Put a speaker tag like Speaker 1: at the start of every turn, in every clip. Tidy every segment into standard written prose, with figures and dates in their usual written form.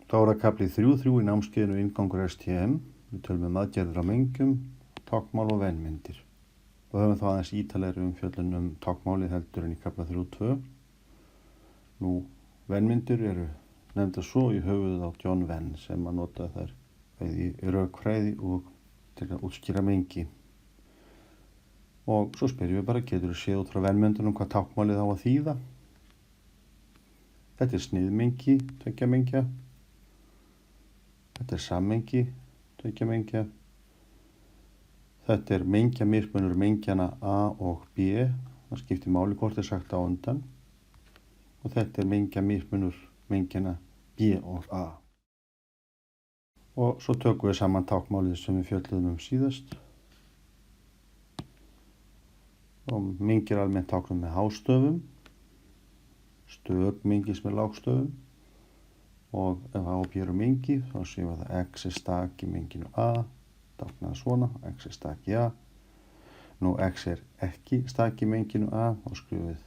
Speaker 1: Þá er það kafli 3.3 í námskeiðinu inngangur STM. Við tölum aðgerðir á mengjum, táknmál og venmyndir. Og höfum þá aðeins ítalegri umfjöllun táknmálið heldur en í kafla 3.2. Nú, venmyndir eru nefndar svo í höfuðið á John Venn sem að nota þær bæði í rökfræði og til að útskýra mengi. Og svo spyrjum við bara, getur þú séð út frá venmyndunum hvað táknmálið á að þýða? Þetta er sniðmengi, tveggja mengja. Þetta er sammengi, tveggja mengja. Þetta er mengjamismunur mengjana A og B. Það skiptir máli hvort er sagt á undan. Og þetta er mengjamismunur mengjana B og A. Og svo tökum við saman táknmálið sem við fjölluðum síðast. Og mengi er almennt táknuð með hástöfum. Stök mengis með lágstöfum. Og ef A og B eru mengi, þá séum við að X er stak í menginu A, táknað svona, X er stak í A. Nú X er ekki stak í menginu A, þá skrifum við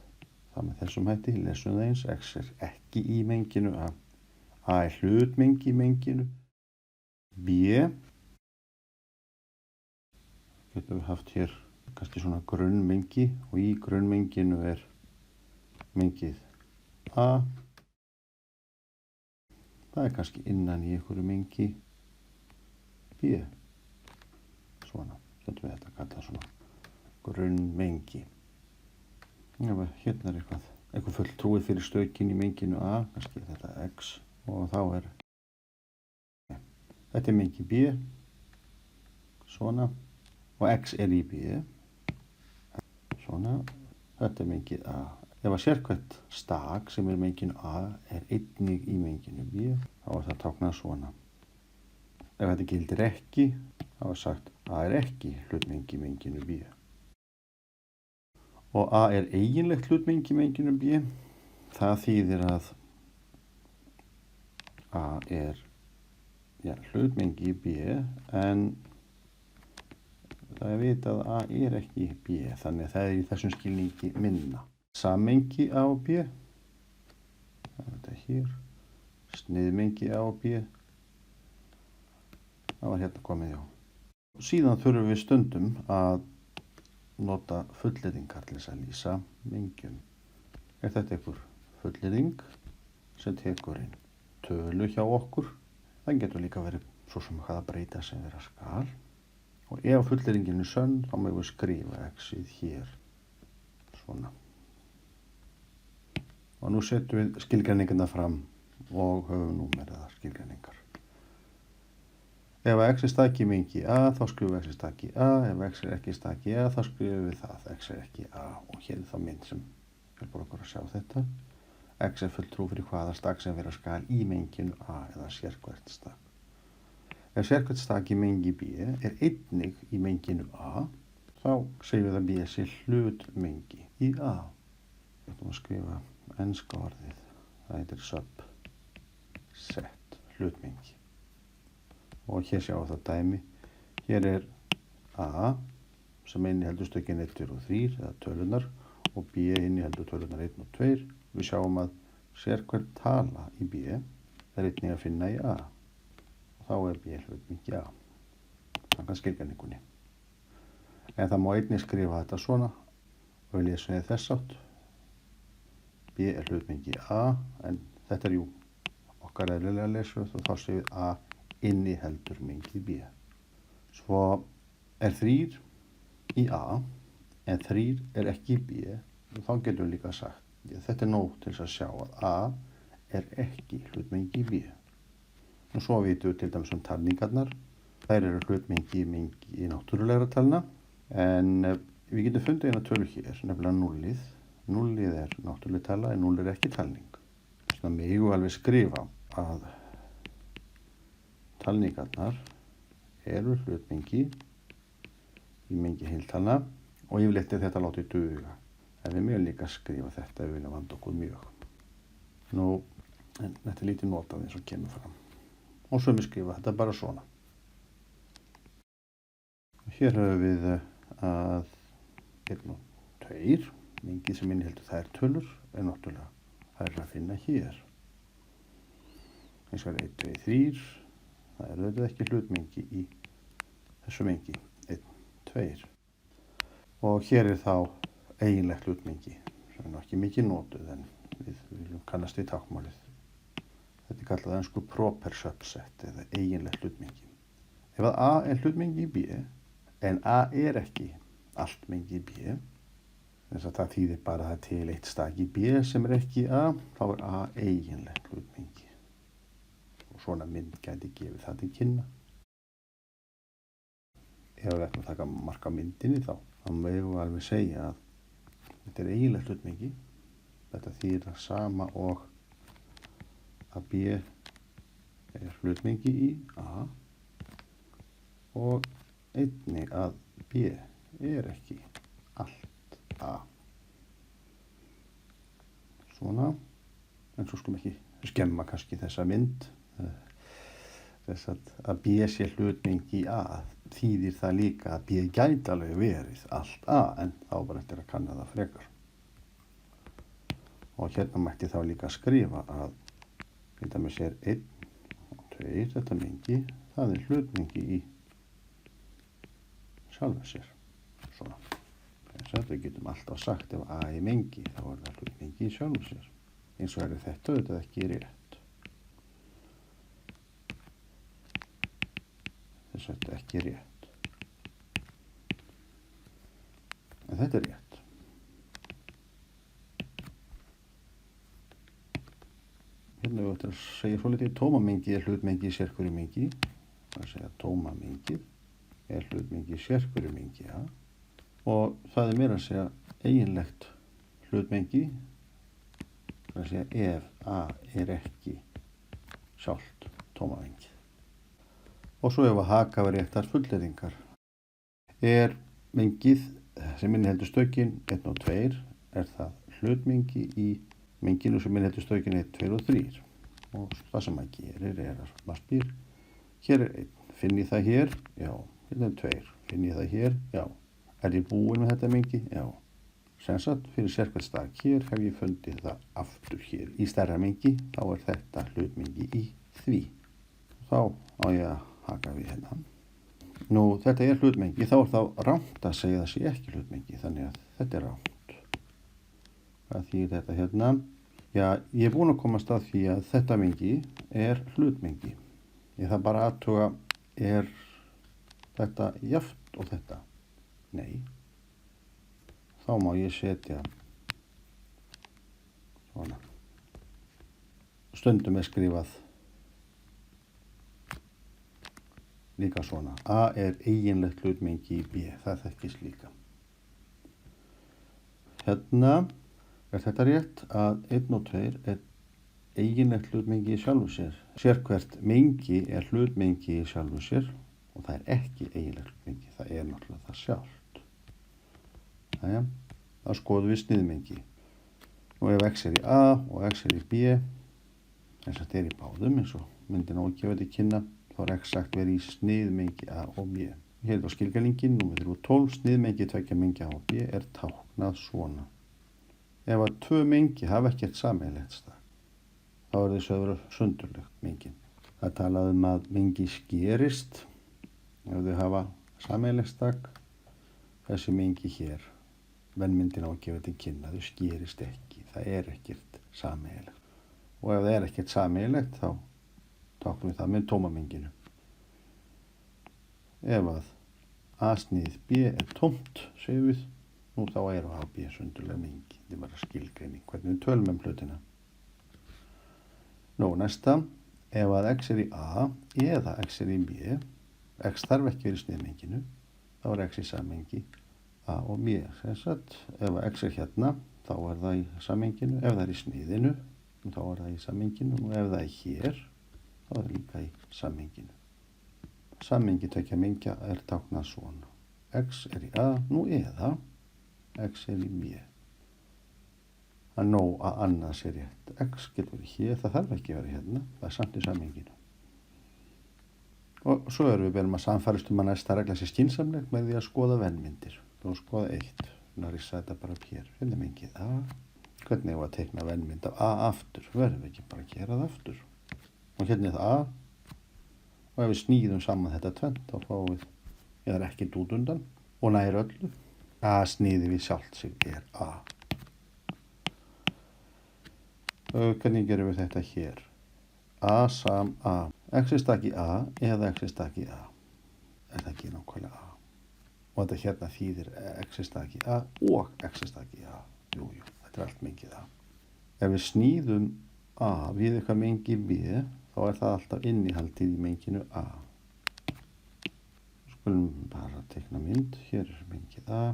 Speaker 1: það með þessum hætti, lesum það eins, X er ekki í menginu A. A er hlutmengi í menginu B. Getum við haft hér kannski svona grunnmengi og í grunnmenginu er mengið A. Það er kannski innan í einhverju mengi B. Svona, þetta við þetta kalla svona grunnmengi. Hérna er eitthvað fulltrúið fyrir stökin í menginu A, kannski þetta X og þá er þetta er mengi B, svona, og X er í B, svona, þetta er mengið A. Ef að sérhvert stak sem er menginu A er einnig í menginu B, þá er það táknað svona. Ef þetta gildir ekki, þá er sagt A er ekki hlutmengi í menginu B. Og A er eiginlegt hlutmengi í menginu B. Það þýðir að A er hlutmengi í B, en það er vitað að A er ekki í B, þannig að það er í þessum skilningi minna. Sammengi A og B, þetta er hér, sniðmengi A og B, það var hérna komið já. Síðan þurfum við stundum að nota fullyrðingar til þess að lýsa mengjum. Er þetta einhver fullyrðing sem tekur inn tölu hjá okkur? Það getur líka verið svo sem hvaða breyta sem vera skal. Og ef fullyrðingin er sönn, þá mögum við skrifa X-ið hér, svona. Og nú setjum við skilgreiningarna fram og höfum númeraðar skilgreiningar. Ef X er staki í mengi A, þá skrifum við X er staki í A. Ef X er ekki staki í A, þá skrifum við það X er ekki A. Og hér er þá mynd sem hjálpar okkur að sjá þetta. X er fulltrú fyrir hvaða stak sem vera skal í menginu A eða sérhvert stak. Ef sérhvert stak í mengi B er einnig í menginu A, þá segjum við að B sé hlutmengi í A. Við ætlum að skrifa enska orðið, það heitir subset, hlutmengi. Og hér sjáum við það dæmi. Hér er A sem inniheldur stökin 1, 2 og 3 eða tölunar og B inniheldur tölunar 1 og 2. Við sjáum að sérhver tala í B er einnig að finna í A. Og þá er B hlutmengi A. Samkvæmt skilgreiningunni. En það má einnig skrifa þetta svona og við lesum við þess átt. B er hlutmengi A, en þetta er okkar eðlilega lesum og þá séum við A inniheldur mengi B. Svo er 3 í A, en 3 er ekki í B, og þá getum við líka sagt, þetta er nóg til að sjá að A er ekki hlutmengi B. Og svo vitum við til dæmis talningarnar. Þær eru hlutmengi í náttúrulegra talna, en við getum fundið eina tölu hér, nefnilega 0. 0 er náttúruleg tala, en 0 er ekki talning. Þannig að við eigum alveg skrifa að talningarnar eru hlutmengi í mengi heiltalna og yfirleitt er þetta látið duga. En við mögum líka skrifa þetta ef við viljum vanda okkur mjög. Nú, en þetta er lítið notað eins og kemur fram. Og svo við skrifa þetta bara svona. Hér höfum við að 1 og 2, mengið sem inniheldur þær tölur, en náttúrulega það er að finna hér. Hins vegar 1, 2, 3. Það er auðvitað ekki hlutmengi í þessu mengi. 1, 2. Og hér er þá eiginlegt hlutmengi. Það er ekki mikið notuð en við viljum kannast við táknmálið. Þetta er kallað ensku proper subset eða eiginlegt hlutmengi. Ef að A er hlutmengi í B en A er ekki allt mengi í B, þess að það þýðir bara að það er til eitt stak í B sem er ekki A, þá er A eiginlegt hlutmengi. Og svona mynd gæti gefið það til kynna. Ef við ætlum að taka mark á myndinni þá megum við alveg segja að þetta er eiginlegt hlutmengi. Þetta þýðir það sama og að B er hlutmengi í A og einnig að B er ekki allt A. Svona, en svo skulum ekki skemma kannski þessa mynd. Þess að B sé hlutmengi í A þýðir það líka að B gæti alveg verið allt A, en þá bara eftir að kanna það frekar. Og hérna mætti þá líka skrifa að þetta með sér 1 og 2, þetta mengi, það er hlutmengi í sjálfum sér. Svona. Þess að við getum alltaf sagt ef A er mengi, þá er það hlutmengi í sjálfum sér. Eins og er þetta auðvitað ekki rétt. Þess að þetta ekki rétt. En þetta er rétt. Hérna við ætlum að segja svolítið tómamengi er hlutmengi í sérhverju mengi. Það er að segja tómamengið er hlutmengi í sérhverju mengi, ja. Og það er meira að segja eiginlegt hlutmengi. Það er að segja ef A er ekki sjálft tómamengið. Og svo ef að haka við réttar fullyrðingar. Er mengið sem inniheldur stökin 1 og 2 er það hlutmengi í menginu sem inniheldur stökin 1, 2 og 3. Og það sem maður gerir er að maður spyr, hér er 1, finn ég það hér? Já. Hérna er 2, finn ég það hér? Já. Er ég búinn með þetta mengi? Já. Sem sagt, fyrir sérhvert stak hér hef ég fundið það aftur hér. Í stærra mengi, þá er þetta hlutmengi í því. Þá á ég að haka við hérna. Nú, þetta er hlutmengi, þá er þá rangt að segja það sé ekki hlutmengi, þannig að þetta er rangt. Hvað þýðir þetta hérna? Já, ég er búinn að komast að því að þetta mengi er hlutmengi. Ég þarf bara að athuga, er þetta jafnt og þetta? Nei. Þá má ég setja svona. Stundum er skrifað líka svona. A er eiginlegt hlutmengi í B. Það þekkist líka. Hérna er þetta rétt að 1 og 2 er eiginlegt hlutmengi í sjálfu sér. Sérhvert mengi er hlutmengi í sjálfu sér og það er ekki eiginlegt hlutmengi. Það er náttúrulega það sjálft. Jæja, þá skoðum við sniðmengi. Nú ef x er í A og x er í B, þess að þetta er í báðum eins og myndin ágefið til kynna, þá er x sagt verið í sniðmengi A og B. Hér er á skilgreiningin, númer 312, sniðmengi tveggja mengi A og B er táknað svona. Ef að 2 mengi hafa ekkert sameiginlegt stak, þá er þessu að vera sundurlegt mengin. Það er talað að mengi skerist ef þau hafa sameiginlegt stak. Þessi mengi hér, myndin ágefið til kynna, þau skerist ekki. Það er ekkert sameiginlegt. Og ef það er ekkert sameiginlegt, þá táknum við það með tómamenginu. Ef að A snið B er tómt, segjum við, nú þá er A og B sundurlega mengi. Þetta er bara skilgreining, hvernig við tölum hlutina. Nú, næsta, ef að x er í A eða x er í B, x þarf ekki verið í sniðmenginu, þá er x í sammengi A og B. Þess að ef x er hérna, þá er það í sammenginu. Ef það er í sniðinu, þá er það í sammenginu. Og ef það er hér, þá er það líka í sammenginu. Sammengi tveggja mengja er táknað svona. X er í A, nú eða x er í B. Það er nóg að annað sé rétt. X getur verið hér, það þarf ekki að vera hérna. Það er samt í sammenginu. Og svo erum við berum að samfærast að næsta regla sé skynsamleg með því að skoða vennmyndir. Þú skoða 1, þannig að rissa þetta bara upp hér. Hérna mengið A. Hvernig er að teikna vennmynd af A aftur? Verðum við ekki bara að gera það aftur? og hérna er það A og ef við snýðum saman þetta tvennt þá fáum við, eða ekkert út undan og nær öllu. A snýði við sjálft sig er A. Hvernig gerum við þetta hér? A sam A. X er stakk í A eða X er stakk í A. Er það ekki nákvæmlega A? Og þetta hérna þýðir X er stakk í A og X er stakk í A. Jú, þetta er allt mengið A. Ef við snýðum A við eitthvað mengi B, þá er það alltaf innihaldið í menginu A. Skulum bara teikna mynd. Hér er mengið A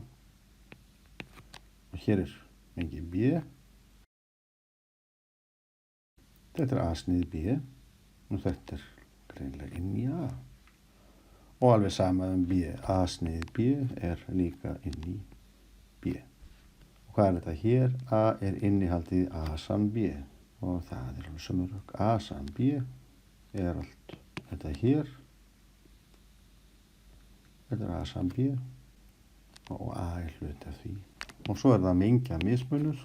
Speaker 1: og hér er mengið B. Þetta er A snið B og þetta er greinilega inn í A. Og alveg sama B. A snið B er líka inn í B. Og hvað er þetta hér? A er innihaldið í A sam B. Og það er alveg sömu rök. A sam B er allt þetta hér. Þetta er A sam B og A er hluti af því. Og svo er það mengja mismunur.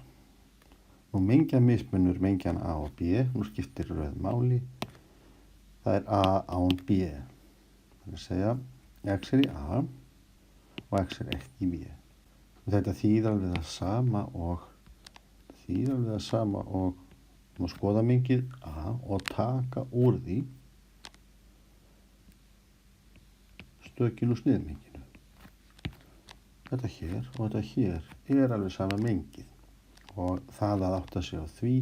Speaker 1: Og mengja mismunur mengjan A og B. Nú skiptir röð máli. Það er A án B. Það er að segja X er í A og X er ekki í B. Og þetta þýðir alveg það sama og má skoða mengið A og taka úr því stökin úr sniðmenginu. Þetta hér og þetta hér er alveg sama mengið og það að átta sig á því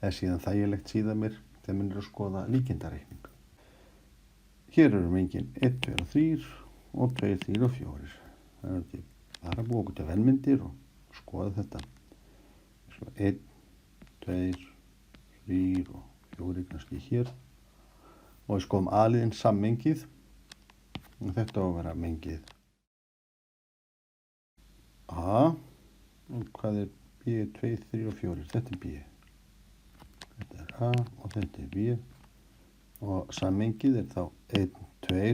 Speaker 1: er síðan þægilegt síðan mér þegar mér er að skoða líkindareikning. Hér eru mengin 1, 2 og 3 og 2, 3 og 4. Það er ekki bara að búa okkur til vennmyndir og skoða þetta. 1, 2, 3 og 4 kannski hér. Og við skoðum A-liðinn sammengið. Og þetta á að vera mengið A. Og hvað er B? 2, 3 og 4. Þetta er B. Þetta er A og þetta er B. Og sammengið er þá 1, 2, 3.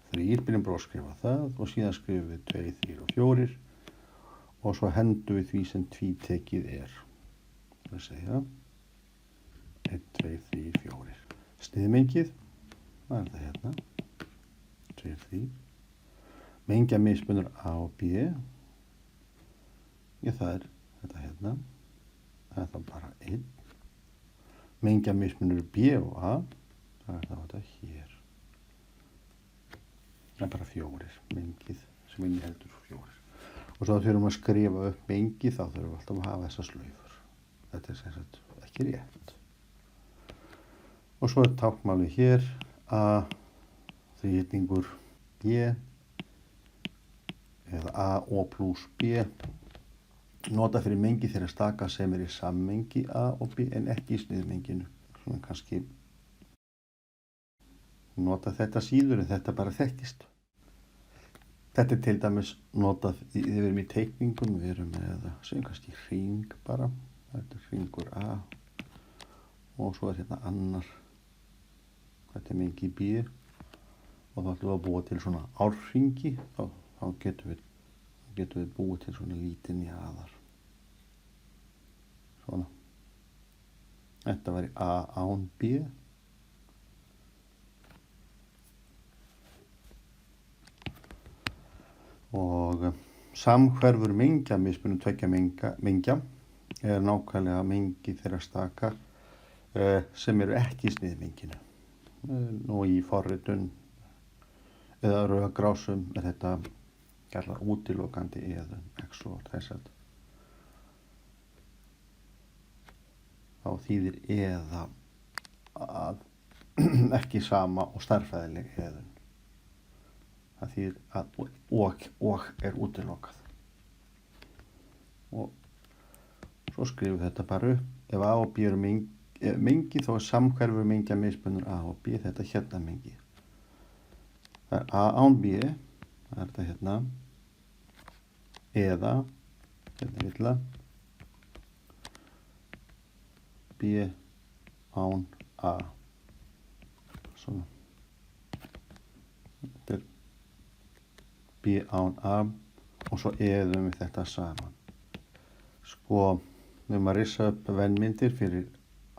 Speaker 1: Byrjum bara að skrifa það og síðan skrifum við 2, 3 og 4. Og svo hendum við því sem tvítekið er. Það segja 1, 2, 3, 4. Sniðmengið, hvað er það hérna? 2, 3. Mengja mismunur A og B. Það er þetta hérna. Það er þá bara 1. Mengja mismunur B og A. Það er þá þetta hér. Það er bara 4. Mengið sem inniheldur 4. Og svo þegar við erum að skrifa upp mengi þá þurfum við alltaf að hafa þessar slaufur. Þetta er sem sagt ekki rétt. Og svo er táknmálið hér A þríhyrningur B eða A og pluss B. Nota fyrir mengi þeirra staka sem er í sammengi A og B en ekki í sniðmenginu. Svona kannski nota þetta síður en þetta bara þekkist. Þetta er til dæmis notað, við erum í teikningum, við erum með, segjum kannski hring bara. Þetta er hringur A og svo er hérna annar. Þetta er mengi B og þá ætlum við að búa til svona árhringi. Þá getum við búið til svona lítinn jaðar. Svona. Þetta væri A án B. Og samhverfur mengja, mismunum tveggja mengja, er nákvæmlega mengi þeirra staka sem eru ekki í sniðmenginu. Nú í forritun eða rauðagrásum er þetta kallar útilokandi eða X og þess að þá þýðir eða að ekki sama og stærðfræðileg eðun. Það þýðir að og er útilokað. Og svo skrifum við þetta bara upp. Ef A og B eru mengi þá er samhverfur mengja mismunur A og B, þetta hérna mengi. Það er A án B, það er þetta hérna, eða, hérna villa, B án A. Svona. Þetta er B án A og svo eðum við þetta saman. Sko, við erum að rissa upp vennmyndir fyrir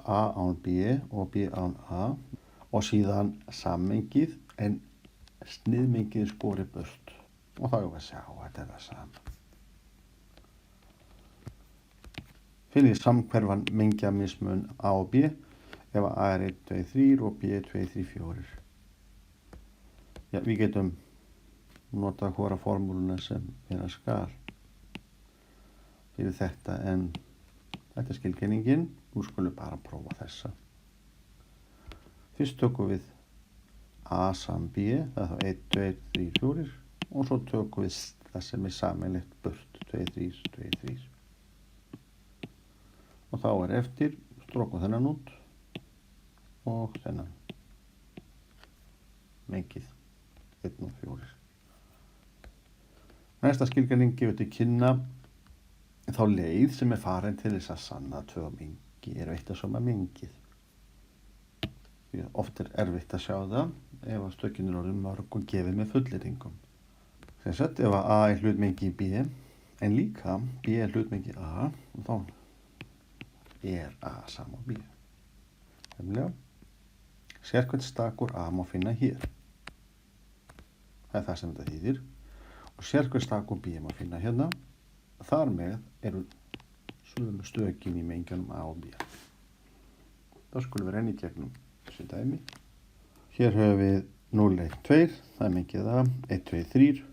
Speaker 1: A án B og B án A og síðan sammengið en sniðmengið skorið burt. Og þá erum við að sjá að þetta er það sama. Finnið samhverfan mengjamismun A og B ef A er 1, 2, 3 og B er 2, 3, 4. Já, við getum notað hvora formúluna sem er að skal fyrir þetta en þetta er skilgreiningin. Nú skulum bara prófa þessa. Fyrst tökum við A saman B, það er þá 1, 2, 3, 4 og svo tökum við það sem er sameiginlegt burt, 2, 3, 2, 3. Og þá er eftir, strókum þennan út og þennan. Mengið, 1 og 4. Næsta skilgreining gefur til kynna þá leið sem er farin til þess að sanna að 2 mengi eru eitt og sama mengið. Því oft er erfitt að sjá það ef að stökin er orðin mörg og gefið með fullyrðingum. Sem sagt, ef að A er hlutmengi B en líka B er hlutmengi A og þá er A sama B. Nefnilega, sérhvern stakur A má finna hér. Það er það sem þetta þýðir. Og sérhvern stakur B má finna hérna. Þar með eru sömu stökin í mengjanum A og B. Þá skulum við renna í gegnum þessi dæmi. Hér höfum við 0, 1, 2, það er mengið A, 1, 2, 3.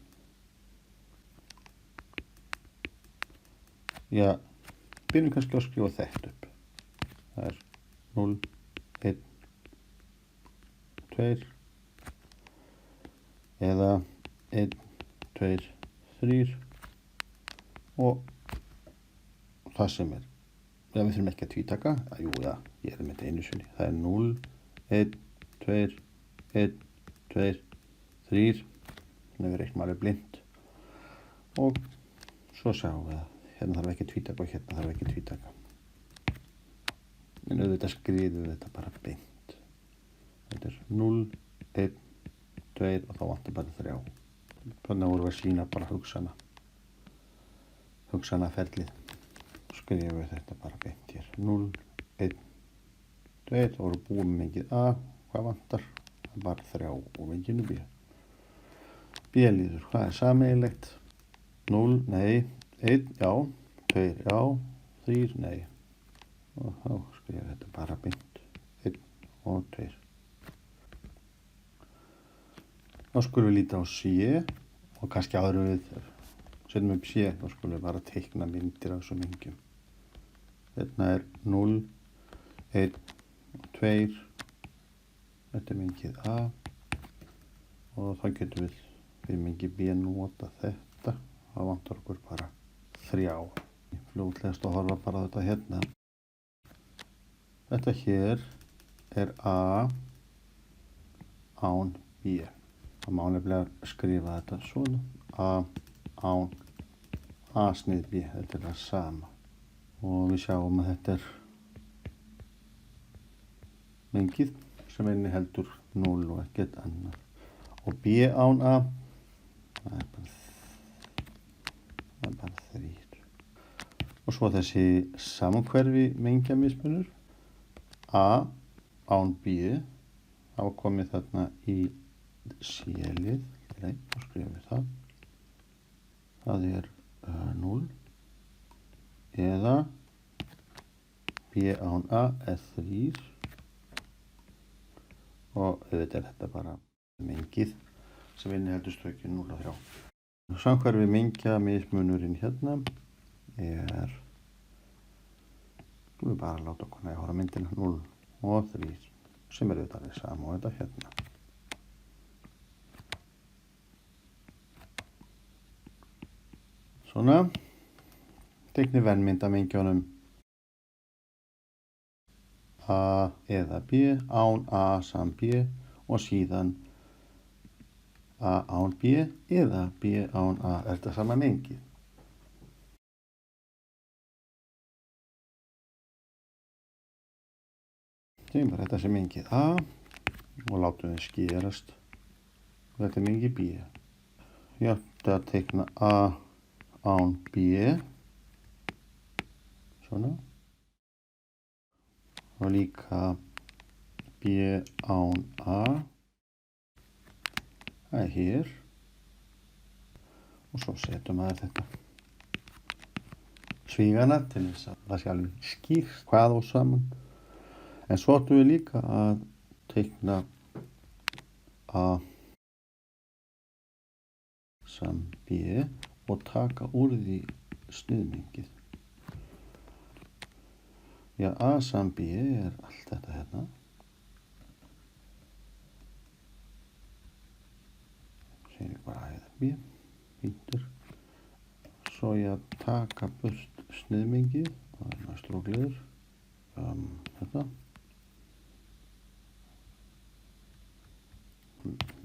Speaker 1: Já, byrjum kannski að skrifa þetta upp. Það er 0, 1, 2 eða 1, 2, 3 og það sem er. Já, við þurfum ekki að tvítaka. Jú, það, ég er með þetta einu sinni. Það er 0, 1, 2, 1, 2, 3. Þannig við reiknum alveg blind. Og svo sjáum við að hérna þarf ekki að tvítaka og hérna þarf ekki að tvítaka. En auðvitað skrifum við þetta bara beint. Þetta er 0, 1, 2 og þá vantar bara 3. Þannig vorum við að sýna bara hugsanaferlið. Skrifum við þetta bara beint hér. 0, 1, 2, þá voru búið með mengið A. Hvað vantar? Það er bara 3 og menginu B. B-líður, hvað er sameiginlegt? 0, nei, 1, já, 2, já, 3, nei. Og þá skrifum við þetta bara beint. 1 og 2. Þá skulum við líta á C og kannski áður við setjum upp C, þá skulum við bara teikna myndir af þessum mengjum. Hérna er 0, 1 og 2. Þetta er mengið A og þá getum við fyrir mengið B nota þetta. Það vantar okkur bara 3. Fljótlegast að horfa bara á þetta hérna. Þetta hér er A án B. Það má nefnilega skrifa þetta svona. A án A snið B. Þetta er það sama. Og við sjáum að þetta er mengið sem inniheldur 0 og ekkert annað. Og B án A, það er bara 3. Og svo þessi samhverfi mengjamismunur. A án B, það var komið þarna í C-lið. Og skrifum við það. Það er 0 eða B án A er 3 og auðvitað er þetta bara mengið sem inniheldur stökin 0 og 3. Samhverfi mengjamismunurinn hérna er, við bara láta okkur næja horfa myndina, 0 og 3 sem er auðvitað það sama og þetta hérna. Svona, teikni vennmynd af mengjónum A eða B, án A saman B og síðan A án B eða B án A er þetta sama mengið. Segjum bara þetta sem mengið A og látum við skerast. Þetta er mengið B. Ég ætti að teikna A án B. Svona. og líka B án A. Það er hér. Og svo setjum maður þetta svígana til þess að það sé alveg skýrt hvað og saman. En svo ættum við líka að teikna A sam B og taka úr því sniðmengið. Já, A sam B er allt þetta hérna. Sér ég bara A eða B, fíntur. Svo ég að taka burt sniðmengið, það er næst rógleður, þetta.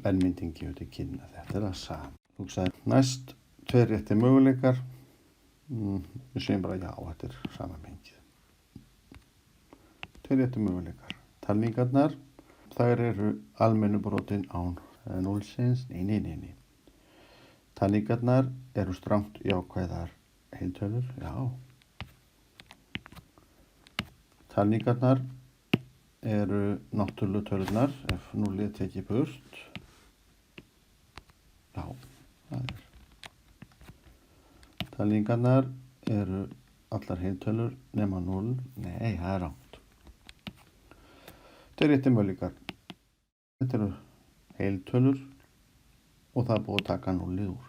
Speaker 1: Verðmyndin gefur til kynna, þetta er það sama. Næst, tveir réttir möguleikar. Við segjum bara já, þetta er sama mengið. Tveir réttir möguleikar. Talningarnar, þær eru almennu brotin án núllsins. Nei. Talningarnar eru strangt jákvæðar heiltölur, já. Talningarnar eru náttúrlegu tölurnar, ef 0 er tekið burt. Já, það er. Talningarnar eru allar heiltölur nema 0. Nei, það er rangt. Þetta er réttir möguleikar. Þetta eru heiltölur og það er búið að taka 0 úr.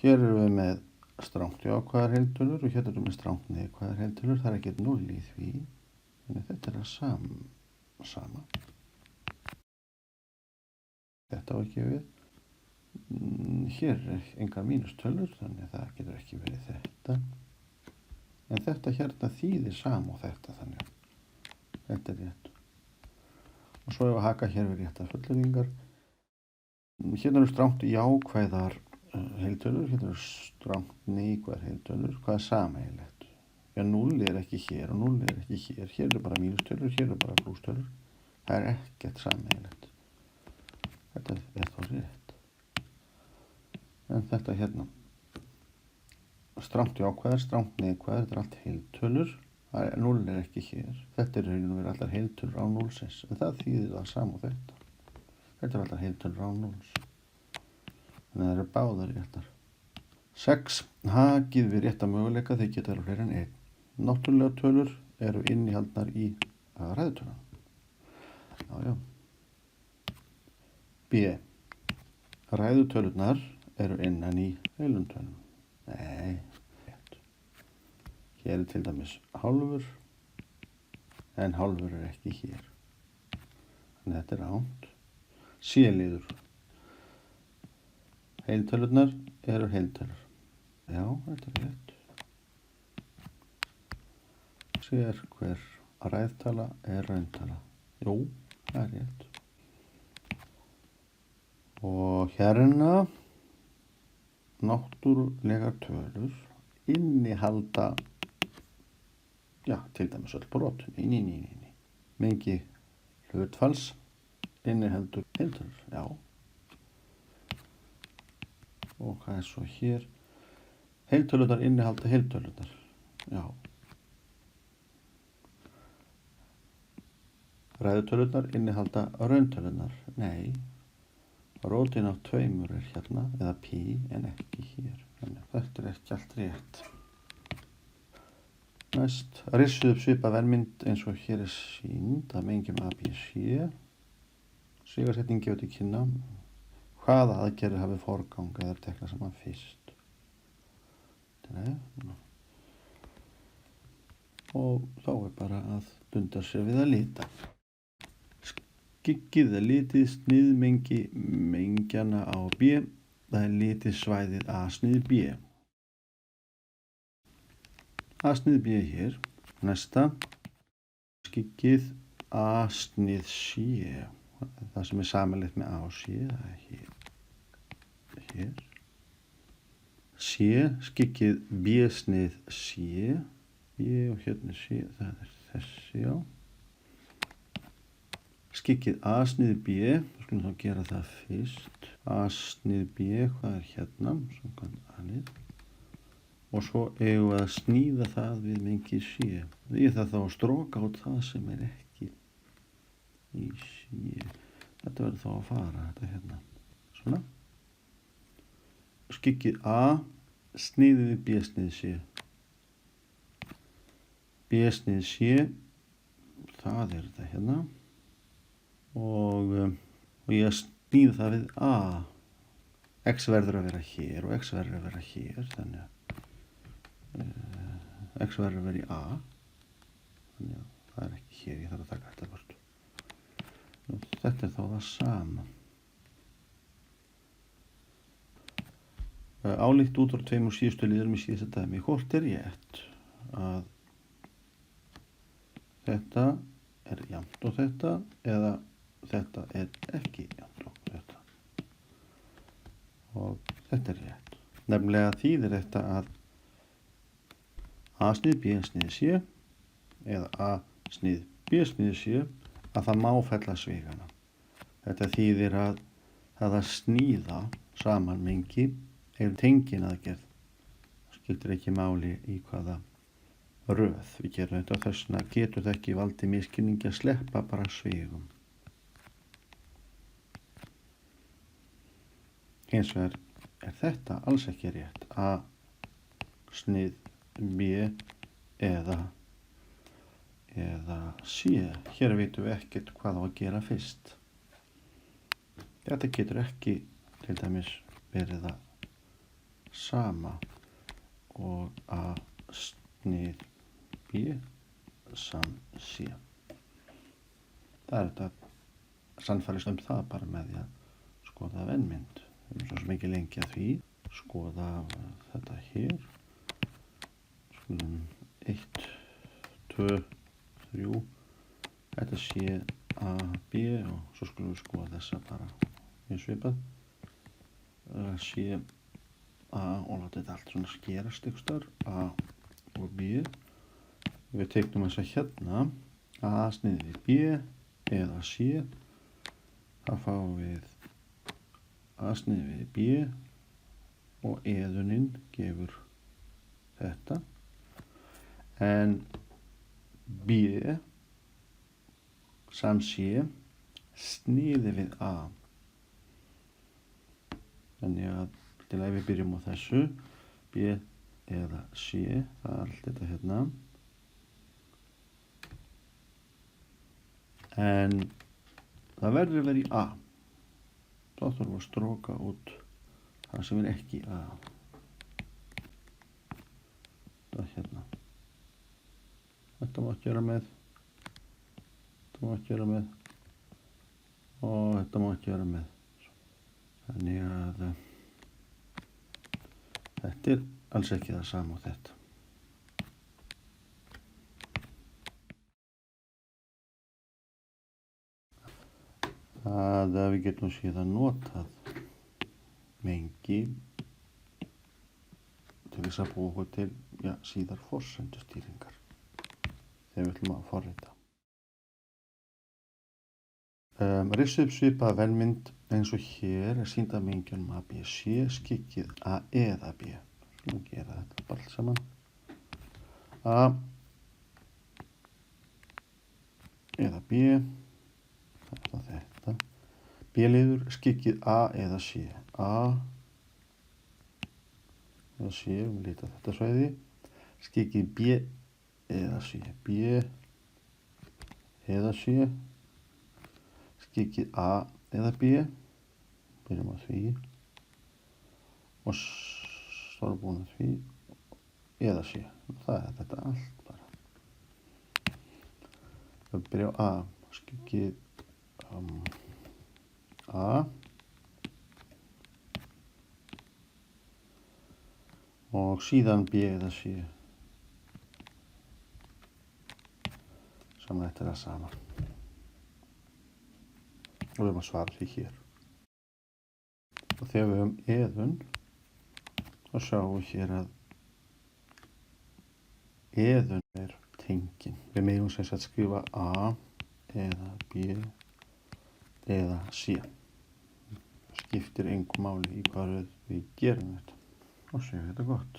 Speaker 1: Hér erum við með strangt jákvæðar heiltölur og hér erum við með strangt neikvæðar heiltölur. Það er ekkert 0 í því. Þannig þetta er það sama. Þetta á ekki við. Hér er engar mínustölur, þannig það getur ekki verið þetta. En þetta hérna þýðir sama og þetta, þannig þetta er rétt. Og svo ef að haka hér við réttar fullyrðingar. Hérna eru strangt jákvæðar heiltölur, hérna eru strangt neikvæðar heiltölur. Hvað er sameiginlegt? Já, 0 er ekki hér og 0 er ekki hér. Hér eru bara mínustölur, hér eru bara plústölur. Það er ekkert sameiginlegt. Þetta er þá rétt. En þetta hérna, strangt jákvæðar, strangt neikvæðar, þetta er allt heiltölur. 0 er ekki hér. Þetta er raun og verið allar heiltölur á 0-sins. En það þýðir það sama og þetta. Þetta er allar heiltölur á 0-s. Þannig að það eru báðar réttar. 6. Hakið við rétta möguleika, þeir geta verið fleiri en 1. Náttúrulega tölur eru innihaldnar í ræðutölunum. Já. B. Ræðutölurnar eru innan í heilum tölum. Nei, rétt. Hér er til dæmis hálfur, en hálfur er ekki hér. Þannig þetta er rangt. C-liður. Heiltölurnar eru heiltölur. Já, þetta er rétt. Sér hver ræðtala er rauntala. Jú, það er rétt. Og hérna náttúrulegar tölur innihalda, já, til dæmis öll brot. Nei. Mengi hlutfalls inniheldur heiltölur, já. Og hvað er svo hér? Heiltölurnar innihalda heiltölurnar, já. Ræðutölurnar innihalda rauntölurnar, nei. Rótin af 2 er hérna, eða pi, en ekki hér. Þannig þetta er ekki allt rétt. Næst, rissuð upp svipað verðmynd eins og hér er sýnd að mengjum A, B, C. Svigasetning gefur til kynna hvaða aðgerðir hafi forgang eða tekna saman fyrst. Og þá er bara að dunda sér við að lita. Skyggið er litið sniðmengi mengjana á B. Það er litið svæðið A snið B. A snið B hér. Næsta. Skyggið A snið C. Það sem er sameiginlegt með A og C. Það er hér. C. Skyggið B snið C. B og hérna C. Það er þessi, já. Skyggið A snið B, við skulum þá gera það fyrst. A snið B, hvað er hérna? Og svo eigum við að sníða það við mengi C. Því það þá að stróka át það sem er ekki í C. Þetta verður þá að fara, þetta hérna. Svona. Skyggið A, sniðið við B snið C. B snið C, það er þetta hérna. Og ég snýð það við A. X verður að vera hér og X verður að vera hér, þannig að X verður að vera í A. Þannig að það er ekki hér, ég þarf að taka þetta bort. Þetta er þá það sama. Álíkt út úr tveimur síðustu liðurum í síðasta dæmi. Hvort er rétt að þetta er jafnt og þetta eða þetta er ekki jafnt og þetta? Og þetta er rétt. Nefnilega þýðir þetta að A snið B snið C eða A snið B snið C að það má fella svigana. Þetta þýðir að það að sníða saman mengi er tengin aðgerð. Það skiptir ekki máli í hvaða röð við gerum þetta, þess vegna getur það ekki valdið misskilningi að sleppa bara svigum. Hins vegar er þetta alls ekki rétt. A snið B eða C. Hér veitum við ekkert hvað á að gera fyrst. Þetta getur ekki til dæmis verið það sama og A snið B sam C. Það er þetta sannfærist það bara með því að skoða vennmynd. Við erum svo sem ekki lengi að því. Skoða þetta hér. Skulum 1, 2, 3. Þetta sé A, B og svo skulum við skoða þessa bara mjög svipað. C, A og láta þetta allt svona skerast ykkur staðar. A og B. Við teiknum þessa hérna. A sniðið við B eða C. Það fáum við A sniðið við B og eðunin gefur þetta. En B sam C sniðið við A. Þannig að til að við byrjum á þessu B eða C, það er allt þetta hérna. En það verður að vera í A. Þá þurfum við að stróka út það sem er ekki A. Það hérna. Þetta má ekki vera með. Þetta má ekki vera með. Og þetta má ekki vera með. Þannig að þetta er alls ekki það sama á þetta. Að við getum síðan notað mengi til þess að búa okkur til síðar forsendustýringar þegar við ætlum að forrita. Rissið upp svipað vennmynd eins og hér er sýnd af mengjunum A, B, C, skyggið A eða B. Skulum gera þetta bara allt saman. A eða B, það er þetta. B-liður, skyggið A eða C. A eða C, við lita þetta svæði. Skyggið B eða C. B eða C. Skyggið A eða B. Byrjum á því. Og svo erum búin að því. Eða C. Það er þetta allt bara. Við byrjum á A. Skyggið A og síðan B eða C. Saman þetta er það sama. Og við erum að svara því hér. Og þegar við höfum eðun, þá sjáum við hér að eðun er tengin. Við megum sem sagt skrifa A eða B eða C. Það skiptir engu máli í hvað röð við gerum þetta. Og séu þetta gott.